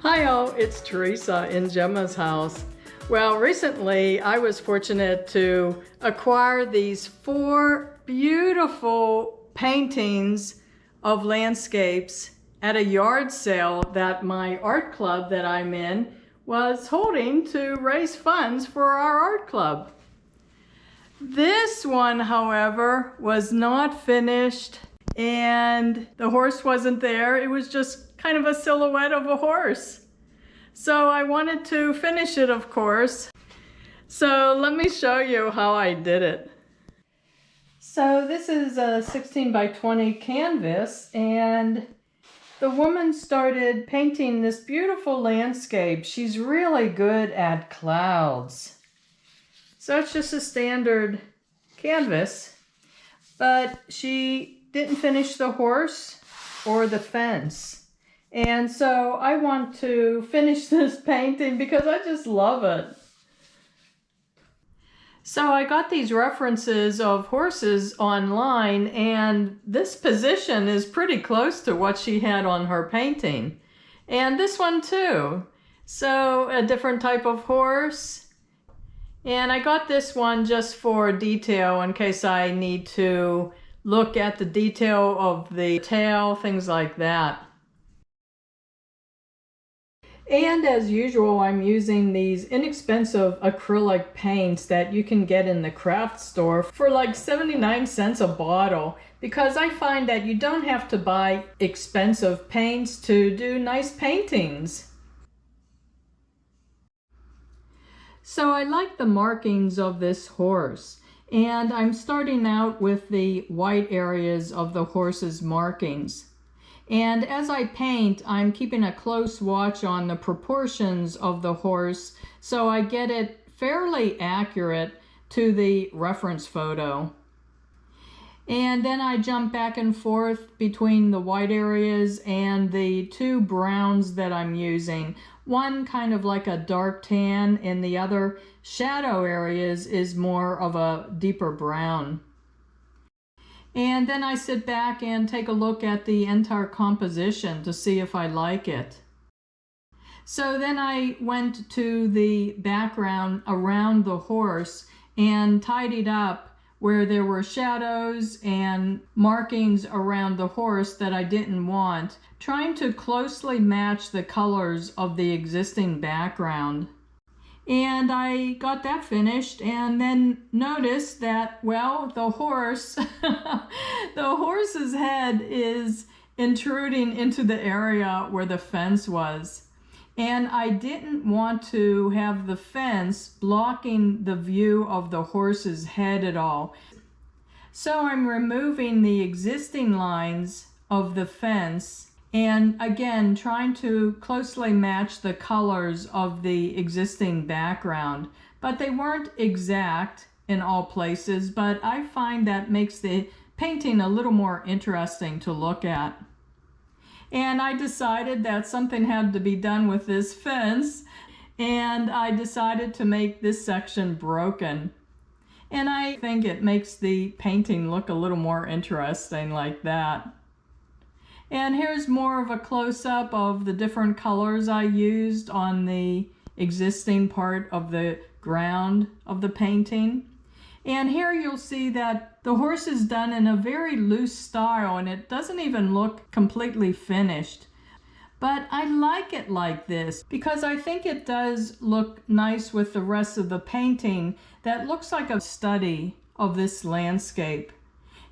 Hi all, it's Teresa in Gemma's house. Well, recently I was fortunate to acquire these 4 beautiful paintings of landscapes at a yard sale that my art club that I'm in was holding to raise funds for our art club. This one, however, was not finished and the horse wasn't there. It was just kind of a silhouette of a horse. So I wanted to finish it, of course. So let me show you how I did it. So this is a 16 by 20 canvas, and the woman started painting this beautiful landscape. She's really good at clouds. So it's just a standard canvas, but she didn't finish the horse or the fence. And so I want to finish this painting because I just love it. So I got these references of horses online, and this position is pretty close to what she had on her painting. And this one too. So a different type of horse. And I got this one just for detail in case I need to look at the detail of the tail, things like that. And as usual, I'm using these inexpensive acrylic paints that you can get in the craft store for like 79 cents a bottle, because I find that you don't have to buy expensive paints to do nice paintings. So I like the markings of this horse, and I'm starting out with the white areas of the horse's markings. And as I paint, I'm keeping a close watch on the proportions of the horse so I get it fairly accurate to the reference photo. And then I jump back and forth between the white areas and the 2 browns that I'm using. One kind of like a dark tan, and the other shadow areas is more of a deeper brown. And then I sit back and take a look at the entire composition to see if I like it. So then I went to the background around the horse and tidied up where there were shadows and markings around the horse that I didn't want, trying to closely match the colors of the existing background. And I got that finished, and then noticed that, well, the horse, the horse's head is intruding into the area where the fence was. And I didn't want to have the fence blocking the view of the horse's head at all. So I'm removing the existing lines of the fence, and again, trying to closely match the colors of the existing background. But they weren't exact in all places, but I find that makes the painting a little more interesting to look at. And I decided that something had to be done with this fence, and I decided to make this section broken. And I think it makes the painting look a little more interesting like that. And here's more of a close-up of the different colors I used on the existing part of the ground of the painting. And here you'll see that the horse is done in a very loose style, and it doesn't even look completely finished. But I like it like this because I think it does look nice with the rest of the painting that looks like a study of this landscape.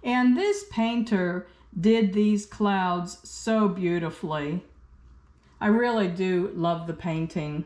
And this painter did these clouds so beautifully. I really do love the painting.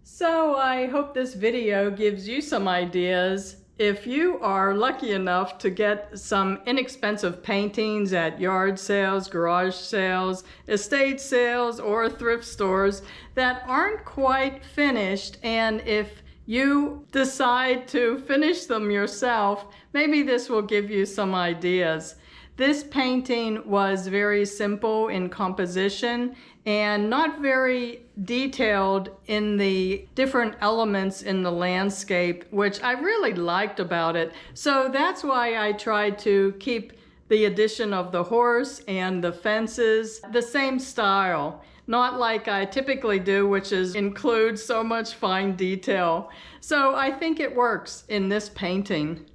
So I hope this video gives you some ideas. If you are lucky enough to get some inexpensive paintings at yard sales, garage sales, estate sales, or thrift stores that aren't quite finished, and if you decide to finish them yourself, maybe this will give you some ideas. This painting was very simple in composition and not very detailed in the different elements in the landscape, which I really liked about it. So that's why I tried to keep the addition of the horse and the fences, the same style. Not like I typically do, which is include so much fine detail. So I think it works in this painting.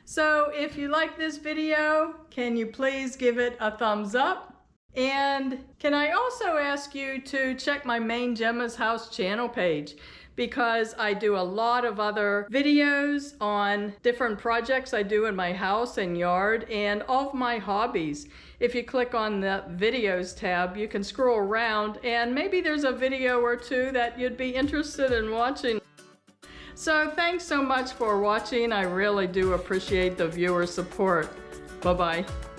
So if you like this video, can you please give it a thumbs up? And can I also ask you to check my main Gemma's House channel page, because I do a lot of other videos on different projects I do in my house and yard and all of my hobbies. If you click on the videos tab, you can scroll around and maybe there's a video or two that you'd be interested in watching. So thanks so much for watching. I really do appreciate the viewer support. Bye-bye.